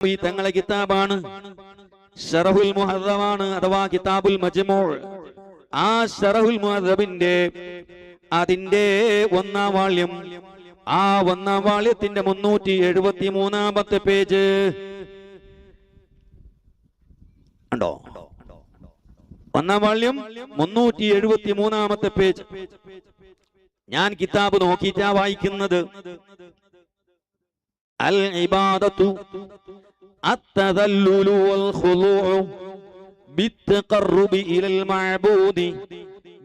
ഈ തങ്ങളെ കിതാബാണ്, ശറഹുൽ മുഹദ്ദമാണ് അഥവാ കിതാബുൽ മജ്മൂ. ആ ശറഹുൽ മുഹദ്ദബിന്റെ അതിന്റെ ഒന്നാം വാള്യം, ആ ഒന്നാം വാള്യത്തിന്റെ 373-ാമത്തെ പേജ് ഉണ്ടോ? ഒന്നാം വാള്യം 373-ാമത്തെ പേജ്. ഞാൻ കിതാബ് നോക്കിയിട്ടാ വായിക്കുന്നത്. അൽ ഇബാദത്തു അത്തദല്ലുലു വൽ ഖുളൂഉ ബിത്തഖർറുബി ഇലൽ മഅബൂദി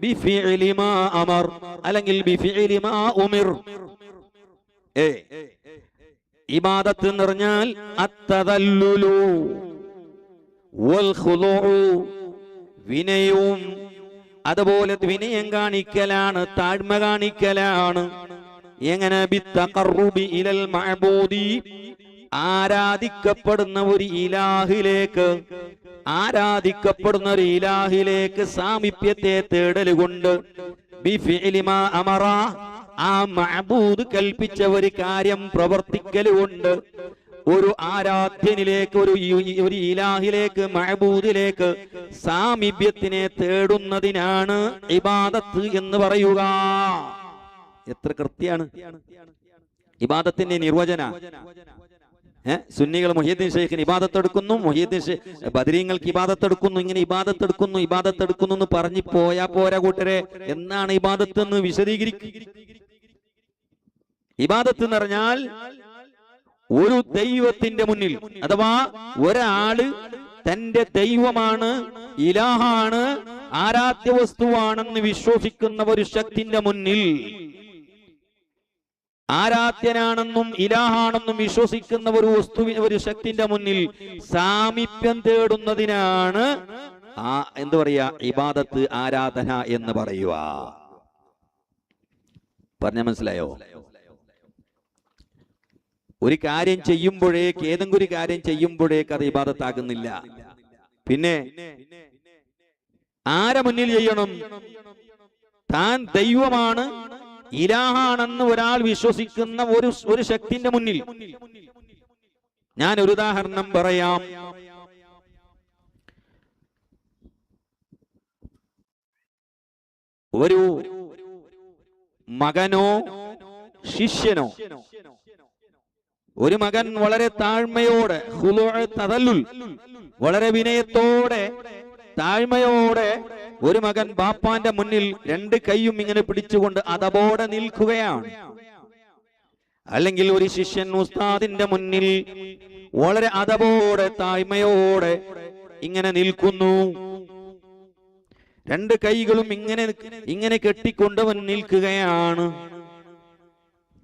ബിഫിഇലി മാ അമർ അല്ലെങ്കിൽ ബിഫിഇലി മാ ഉമിർ. ഇബാദത്ത് എന്ന് പറഞ്ഞാൽ അത്തദല്ലുലു വൽ ഖുളൂഉ, വിനയവും അതുപോലെ വിനയം കാണിക്കലാണ്, താഴ്മ കാണിക്കലാണ്. എങ്ങനെ? ബിത്തഖർറുബി ഇലൽ മഅബൂദി, ആരാധിക്കപ്പെടുന്ന ഒരു ഇലാഹിലേക്ക്, ആരാധിക്കപ്പെടുന്ന ഒരു ഇലാഹിലേക്ക് സാമീപ്യത്തെ തേടലുകൊണ്ട്, ബിഫിഇലി മാ അമറ, ആ മഅബൂദ് കൽപ്പിച്ച ഒരു കാര്യം പ്രവർത്തിക്കലുകൊണ്ട്, ഒരു ആരാധ്യനിലേക്ക്, ഒരു ഇലാഹിലേക്ക്, മഅബൂദിലേക്ക് സാമീപ്യത്തിനെ തേടുന്നതിനാണ് ഇബാദത്ത് എന്ന് പറയുക. എത്ര കൃത്യാണ് ഇബാദത്തിന്റെ നിർവചന. സുന്നികൾ മുഹ്യിദ്ദീൻ ശൈഖിന് ഇബാദത്തെടുക്കുന്നു, മുഹ്യിദ്ദീൻ ബദരീങ്ങൾക്ക് ഇബാദത്തെടുക്കുന്നു, ഇങ്ങനെ ഇബാദത്തെടുക്കുന്നു എന്ന് പറഞ്ഞു പോയാ പോരാ കൂട്ടരെ. എന്നാണ് ഇബാദത്ത് എന്ന് വിശദീകരിക്കും. ഇബാദത്ത് എന്ന് പറഞ്ഞാൽ ഒരു ദൈവത്തിന്റെ മുന്നിൽ, അഥവാ ഒരാള് തന്റെ ദൈവമാണ്, ഇലാഹാണ്, ആരാധ്യ വസ്തുവാണെന്ന് വിശ്വസിക്കുന്ന ഒരു ശക്തിന്റെ മുന്നിൽ, ആരാധ്യനാണെന്നും ഇലാഹാണെന്നും വിശ്വസിക്കുന്ന ഒരു വസ്തുവിന്, ഒരു ശക്തിന്റെ മുന്നിൽ സാമീപ്യം തേടുന്നതിനാണ് എന്തു പറയാ? ഇബാദത്ത്, ആരാധന എന്ന് പറയുക. പറഞ്ഞ മനസ്സിലായോ? ഒരു കാര്യം ചെയ്യുമ്പോഴേക്ക്, ഏതെങ്കിലും ഒരു കാര്യം ചെയ്യുമ്പോഴേക്ക് അത് ഇബാദത്താകുന്നില്ല. പിന്നെ ആരെ മുന്നിൽ ചെയ്യണം? താൻ ദൈവമാണ്, ഇലാഹാണെന്ന് ഒരാൾ വിശ്വസിക്കുന്ന ഒരു ശക്തിന്റെ മുന്നിൽ. ഞാൻ ഒരു ഉദാഹരണം പറയാം. ഒരു മകനോ ശിഷ്യനോ, ഒരു മകൻ വളരെ താഴ്മയോടെ, വളരെ വിനയത്തോടെ, താഴ്മയോടെ ഒരു മകൻ ബാപ്പാന്റെ മുന്നിൽ രണ്ട് കൈയും ഇങ്ങനെ പിടിച്ചുകൊണ്ട് അതബോടെ നിൽക്കുകയാണ്. അല്ലെങ്കിൽ ഒരു ശിഷ്യൻ ഉസ്താദിന്റെ മുന്നിൽ വളരെ അതബോടെ, താഴ്മയോടെ ഇങ്ങനെ നിൽക്കുന്നു. രണ്ട് കൈകളും ഇങ്ങനെ കെട്ടിക്കൊണ്ടവൻ നിൽക്കുകയാണ്.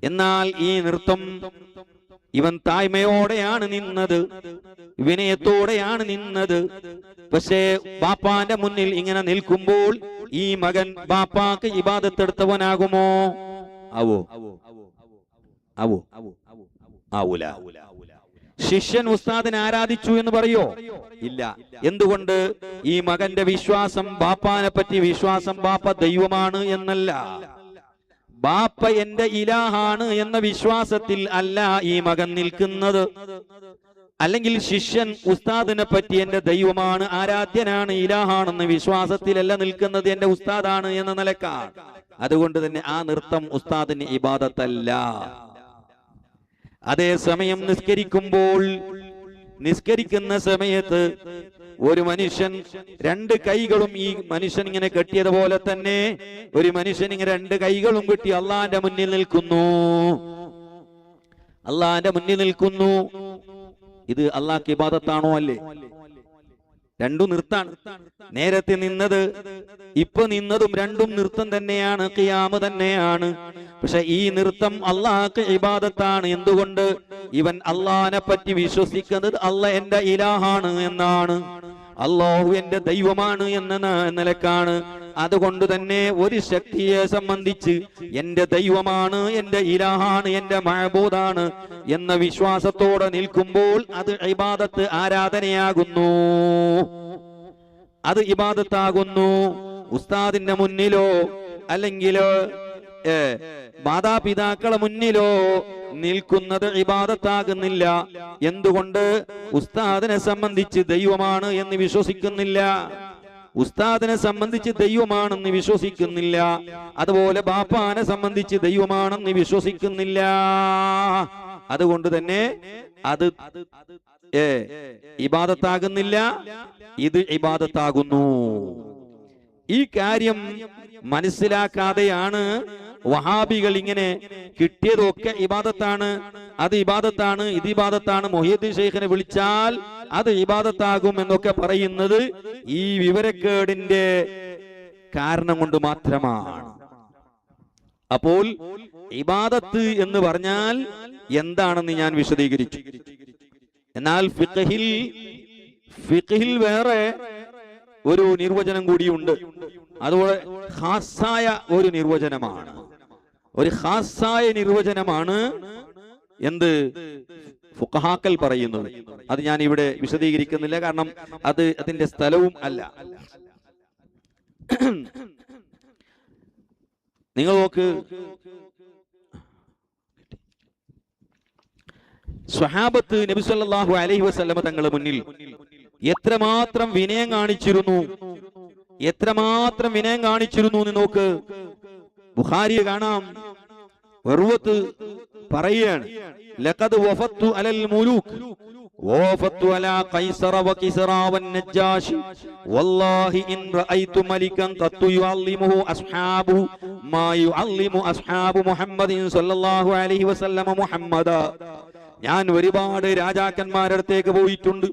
എന്നാൽ ഈ നൃത്തം, ഇവൻ താഴ്മയോടെയാണ് നിന്നത്, വിനയത്തോടെയാണ് നിന്നത്. പക്ഷേ ബാപ്പാന്റെ മുന്നിൽ ഇങ്ങനെ നിൽക്കുമ്പോൾ ഈ മകൻ ബാപ്പാക്ക് ഇബാദത്തെടുത്തവനാകുമോ? ആവൂല. ശിഷ്യൻ ഉസ്താദിനെ ആരാധിച്ചു എന്ന് പറയോ? ഇല്ല. എന്തുകൊണ്ട്? ഈ മകന്റെ വിശ്വാസം, ബാപ്പാനെ പറ്റി വിശ്വാസം, ബാപ്പ ദൈവമാണ് എന്നല്ല, ബാപ്പ എന്റെ ഇലാഹാണ് എന്ന വിശ്വാസത്തിൽ അല്ല ഈ മകൻ നിൽക്കുന്നത്. അല്ലെങ്കിൽ ശിഷ്യൻ ഉസ്താദിനെ പറ്റി എന്റെ ദൈവമാണ്, ആരാധ്യനാണ്, ഇലാഹാണെന്ന വിശ്വാസത്തിലല്ല നിൽക്കുന്നത്, എന്റെ ഉസ്താദാണ് എന്ന നിലക്കാണ്. അതുകൊണ്ട് തന്നെ ആ നൃത്തം ഉസ്താദിന് ഇബാദത്തല്ല. അതേസമയം നിസ്കരിക്കുന്ന സമയത്ത് ഒരു മനുഷ്യൻ രണ്ട് കൈകളും, ഈ മനുഷ്യൻ ഇങ്ങനെ കെട്ടിയതുപോലെ തന്നെ ഒരു മനുഷ്യൻ ഇങ്ങനെ രണ്ട് കൈകളും കെട്ടി അള്ളാന്റെ മുന്നിൽ നിൽക്കുന്നു. ഇത് അള്ളാഹ്ക്ക് ഇബാദത്താണോ? അല്ലേ? രണ്ടും നൃത്താണ്. നേരത്തെ നിന്നത്, ഇപ്പൊ നിന്നതും രണ്ടും നൃത്തം തന്നെയാണ്, ഖിയാമ് തന്നെയാണ്. പക്ഷെ ഈ നൃത്തം അള്ളാഹ്ക്ക് ഇബാദത്താണ്. എന്തുകൊണ്ട്? ഇവൻ അള്ളാഹിനെ പറ്റി വിശ്വസിക്കുന്നത് അള്ളാഹ് എന്റെ ഇലാഹാണ് എന്നാണ്, അല്ലാഹു എന്റെ ദൈവമാണ് എന്ന നിലക്കാണ്. അതുകൊണ്ട് തന്നെ ഒരു ശക്തിയെ സംബന്ധിച്ച് എന്റെ ദൈവമാണ്, എന്റെ ഇലാഹാണ്, എന്റെ മഅബൂദാണ് എന്ന വിശ്വാസത്തോടെ നിൽക്കുമ്പോൾ അത് ഇബാദത്ത്, ആരാധനയാകുന്നു, അത് ഇബാദത്താകുന്നു. ഉസ്താദിന്റെ മുന്നിലോ അല്ലെങ്കിൽ മാതാപിതാക്കളെ മുന്നിലോ നിൽക്കുന്നത് ഇബാദത്താകുന്നില്ല. എന്തുകൊണ്ട്? ഉസ്താദിനെ സംബന്ധിച്ച് ദൈവമാണ് എന്ന് വിശ്വസിക്കുന്നില്ല, ഉസ്താദിനെ സംബന്ധിച്ച് ദൈവമാണെന്ന് വിശ്വസിക്കുന്നില്ല, അതുപോലെ ബാപ്പാനെ സംബന്ധിച്ച് ദൈവമാണെന്ന് വിശ്വസിക്കുന്നില്ല. അതുകൊണ്ട് തന്നെ അത് ഇബാദത്താകുന്നില്ല, ഇത് ഇബാദത്താകുന്നു. ഈ കാര്യം മനസ്സിലാക്കാതെയാണ് വഹാബികൾ ഇങ്ങനെ കിട്ടിയതൊക്കെ ഇബാദത്താണ്, അത് ഇബാദത്താണ്, ഇത് ഇബാദത്താണ്, മൊഹീദ്ദീൻ ശൈഖിനെ വിളിച്ചാൽ അത് ഇബാദത്താകും എന്നൊക്കെ പറയുന്നത് ഈ വിവരക്കേടിന്റെ കാരണം കൊണ്ട് മാത്രമാണ്. അപ്പോൾ ഇബാദത്ത് എന്ന് പറഞ്ഞാൽ എന്താണെന്ന് ഞാൻ വിശദീകരിച്ചു. എന്നാൽ ഫിഖ്ഹിൽ വേറെ ഒരു നിർവചനം കൂടിയുണ്ട്. അതുപോലെ ഖാസായ ഒരു നിർവചനമാണ്, ഒരു ഖാസായ നിർവചനമാണ് എന്ത് ഫുഖഹാക്കൾ പറയുന്നത്. അത് ഞാൻ ഇവിടെ വിശദീകരിക്കുന്നില്ല, കാരണം അത് അതിന്റെ സ്ഥലവും അല്ല. നിങ്ങൾ നോക്ക്, സ്വഹാബത്ത് നബി സല്ലല്ലാഹു അലൈഹി വസല്ലമ തങ്ങളുടെ മുന്നിൽ എത്രമാത്രം വിനയം കാണിച്ചിരുന്നു, എത്രമാത്രം വിനയം കാണിച്ചിരുന്നു എന്ന് നോക്ക്. ബുഖാരിയെ കാണാം, ഉർവത്ത് പറയുകയാണ്, ലഖദ് വഫത്തു അലൽ മുലൂക് വഫത്തു അലാ ഖൈസറ വകിസ്റ വന്നജാശി വല്ലാഹി ഇൻ റഅയ്തു മലികൻ ഖത്തു യുഅല്ലിമുഹു അസ്ഹാബു മാ യുഅല്ലിമു അസ്ഹാബു മുഹമ്മദിൻ സല്ലല്ലാഹു അലൈഹി വസല്ലമ മുഹമ്മദ. ഞാൻ ഒരുപാട് രാജാക്കന്മാരുടെ അടുത്തേക്ക് പോയിട്ടുണ്ട്,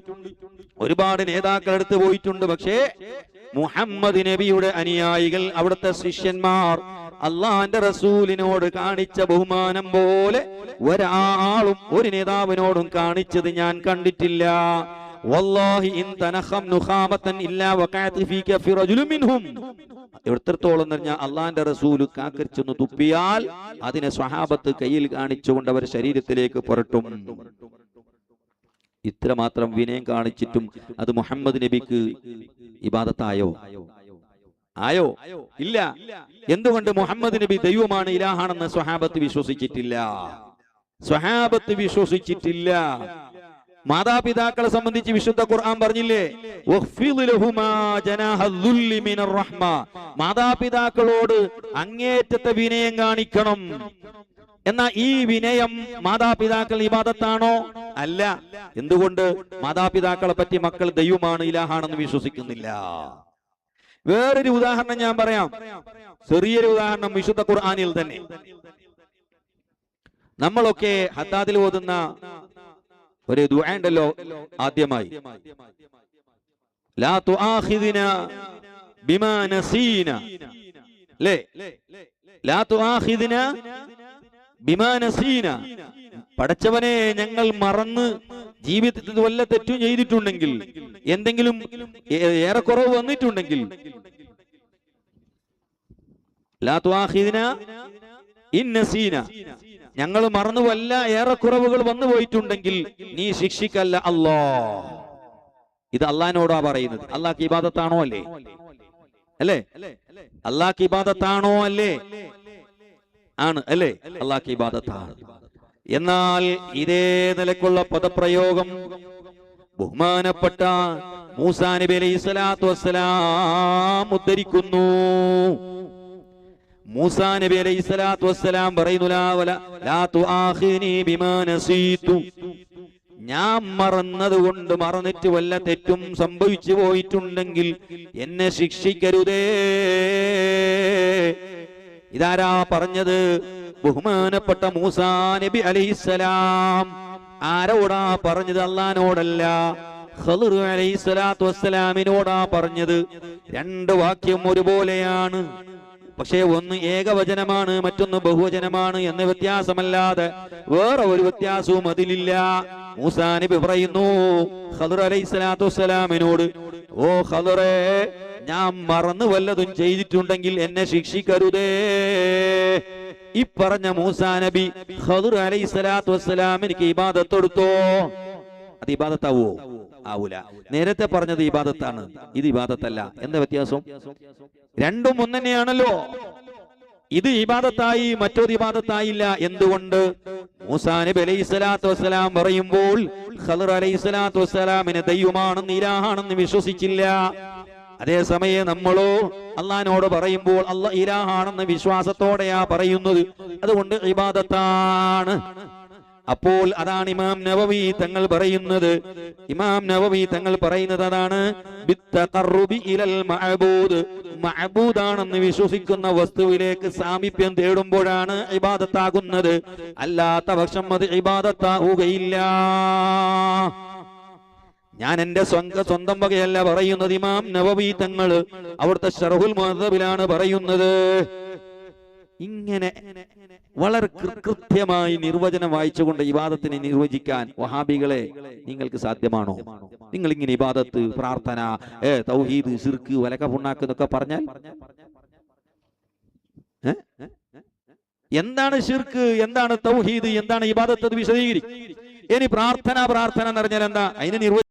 ഒരുപാട് നേതാക്കളുടെ അടുത്ത് പോയിട്ടുണ്ട്. പക്ഷേ മുഹമ്മദ് നബിയുടെ അനുയായികൾ, അവിടുത്തെ ശിഷ്യന്മാർ അള്ളാന്റെ റസൂലിനോട് കാണിച്ച ബഹുമാനം പോലെ ഒരാളും ഒരു നേതാവിനോടും കാണിച്ചത് ഞാൻ കണ്ടിട്ടില്ല. വല്ലാഹി ഇൻ തനഖം നുഖാമതൻ ഇല്ലാ വഖഅത ഫീക ഫി റജുലിൻ മിൻഹും. എത്രത്തോളം പറഞ്ഞാൽ അള്ളാന്റെ റസൂൽ കാക്കരിച്ചൊന്ന് തുപ്പിയാൽ അതിനെ സ്വഹാബത്ത് കയ്യിൽ കാണിച്ചുകൊണ്ട് അവർ ശരീരത്തിലേക്ക് പുരട്ടും. ഇത്രമാത്രം വിനയം കാണിച്ചിട്ടും അത് മുഹമ്മദ് നബിക്ക് ഇബാദത്തായോ? ആയോ? ഇല്ല. എന്തുകൊണ്ട്? മുഹമ്മദ് നബി ദൈവമാണ്, ഇലാഹാണെന്ന് സ്വഹാബത്ത് വിശ്വസിച്ചിട്ടില്ല, സ്വഹാബത്ത് വിശ്വസിച്ചിട്ടില്ല. മാതാപിതാക്കളെ സംബന്ധിച്ച് വിശുദ്ധ ഖുർആൻ പറഞ്ഞില്ലേ, മാതാപിതാക്കളോട് അങ്ങേറ്റത്തെ വിനയം കാണിക്കണം. എന്നാ ഈ വിനയം മാതാപിതാക്കൾ ഇബാദത്താണോ? അല്ല. എന്തുകൊണ്ട്? മാതാപിതാക്കളെ പറ്റി മക്കൾ ദൈവമാണ്, ഇലാഹാണെന്ന് വിശ്വസിക്കുന്നില്ല. വേറൊരു ഉദാഹരണം ഞാൻ പറയാം, ചെറിയൊരു ഉദാഹരണം വിശുദ്ധ ഖുർആനിൽ തന്നെ. നമ്മളൊക്കെ ഹദ്ദാദിൽ ഓതുന്ന ഒരു ദുആ ഉണ്ടല്ലോ, ആദ്യമായി ലാ തുആഖിദ്നാ ബിമാ നസീന, ലേ ലാ തുആഖിദ്നാ ബിമാ നസീന. പടച്ചവനെ, ഞങ്ങൾ മറന്ന് ജീവിതത്തിൽ വല്ല തെറ്റും ചെയ്തിട്ടുണ്ടെങ്കിൽ, എന്തെങ്കിലും ഏറെക്കുറവ് വന്നിട്ടുണ്ടെങ്കിൽ, ലാ തുആഖിദ്നാ ഇൻ നസീന, ഞങ്ങൾ മറന്നു വല്ല ഏറെക്കുറവുകൾ വന്നു പോയിട്ടുണ്ടെങ്കിൽ നീ ശിക്ഷിക്കല്ല അല്ലാ. ഇത് അള്ളാഹിനോടാ പറയുന്നത്. അള്ളാഹ്ക്ക് ഇബാദത്താണോ? അല്ലേ? അല്ലേ? അള്ളാഹ്ക്ക് ഇബാദത്താണോ? അല്ലേ? ആണ്, അല്ലേ? അള്ളാഹ്ക്ക് ഇബാദത്താണ്. എന്നാൽ ഇതേ നിലക്കുള്ള പദപ്രയോഗം ബഹുമാനപ്പെട്ട മൂസാ നബി അലൈഹി സ്വലാത്തു വസ്സലാം ഉദ്ധരിക്കുന്നു. മൂസാ നബി അലൈഹി സ്വലാത്തു വസ്സലാം പറയുന്നു, ലാ തുആഖിനി ബിമാ നസീതു, ഞാൻ മറന്നതുകൊണ്ട്, മറന്നിട്ട് വല്ല തെറ്റും സംഭവിച്ചു പോയിട്ടുണ്ടെങ്കിൽ എന്നെ ശിക്ഷിക്കരുതേ. ഇതാരാ പറഞ്ഞത്? ബഹുമാനപ്പെട്ട മൂസാ നബി അലൈഹിസ്സലാം. ആരോടാ പറഞ്ഞത്? അല്ലാഹുവിനോടല്ല, ഖളിർ അലൈഹിസ്സലാത്തു വസ്സലാമിനോടാ പറഞ്ഞത്. രണ്ട് വാക്യം ഒരുപോലെയാണ്, പക്ഷേ ഒന്ന് ഏകവചനമാണ്, മറ്റൊന്ന് ബഹുവചനമാണ് എന്ന വ്യത്യാസമല്ലാതെ വേറെ ഒരു വ്യത്യാസവും അതിലില്ല. മൂസാ നബി പറയുന്നു ഖളിർ അലൈഹിസ്സലാത്തു വസ്സലാമിനോട്, ഓ ഖളിറേ, ഞാൻ മറന്നു വല്ലതും ചെയ്തിട്ടുണ്ടെങ്കിൽ എന്നെ ശിക്ഷിക്കരുതേ. ഈ പറഞ്ഞ മൂസാ നബി ഖളിർ അലൈഹിസ്സലാത്തു വസ്സലാമിന് ഇബാദത്ത് കൊടുത്തോ? അത് ഇബാദത്താവോ? ആവൂല. നേരത്തെ പറഞ്ഞത് ഇബാദത്താണ്, ഇത് ഇബാദത്തല്ല. എന്താ വ്യത്യാസം? രണ്ടും ഒന്നെന്നെയാണല്ലോ. ഇത് ഇബാദത്തായി, മറ്റൊരു ഇബാദത്തായില്ല. എന്തുകൊണ്ട്? മൂസാ നബി അലൈഹി സ്വലാത്തു വസ്സലാം പറയുമ്പോൾ ഖദർ അലൈഹി സ്വലാത്തു വസ്സലാമിന് ദൈവമാണെന്ന് ഇലാഹാണെന്ന് വിശ്വസിച്ചില്ല. അതേസമയം നമ്മളോ അള്ളാഹിനോട് പറയുമ്പോൾ അള്ളാഹ് ഇലാഹാണെന്ന് വിശ്വാസത്തോടെയാ പറയുന്നത്. അതുകൊണ്ട് ഇബാദത്താണ്. അപ്പോൾ അതാണ് ഇമാം നവവി തങ്ങൾ പറയുന്നത്. ഇമാം നവവി തങ്ങൾ പറയുന്നത് അതാണ്, ബിത്തഖറുബി ഇലൽ മഅബൂദ്, മഅബൂദാണെന്ന് വിശ്വസിക്കുന്ന വസ്തുവിലേക്ക് സാമീപ്യം തേടുമ്പോഴാണ് ഇബാദത്താകുന്നത്. അല്ലാത്ത പക്ഷം അത് ഇബാദത്താവുകയില്ല. ഞാൻ എന്റെ സ്വന്തം വകയല്ല പറയുന്നത്. ഇമാം നവവി തങ്ങൾ അവിടുത്തെ ശർഹുൽ മുഹദ്ദബിലാണ് പറയുന്നത്. ഇങ്ങനെ വളരെ കൃത്യമായി നിർവചനം വായിച്ചുകൊണ്ട് ഇബാദത്തിനെ നിർവചിക്കാൻ വഹാബികളെ നിങ്ങൾക്ക് സാധ്യമാണോ? നിങ്ങൾ ഇങ്ങനെ ഇബാദത്ത്, പ്രാർത്ഥന, തൗഹീദ്, ശിർക്ക്, വലക പുണ്ണാക്ക് എന്നൊക്കെ പറഞ്ഞാൽ എന്താണ് ശിർക്ക്, എന്താണ് തൗഹീദ്, എന്താണ് ഇബാദത്ത്, അത് വിശദീകരിക്കും. ഇനി പ്രാർത്ഥന എന്ന് പറഞ്ഞാൽ എന്താ? അതിന്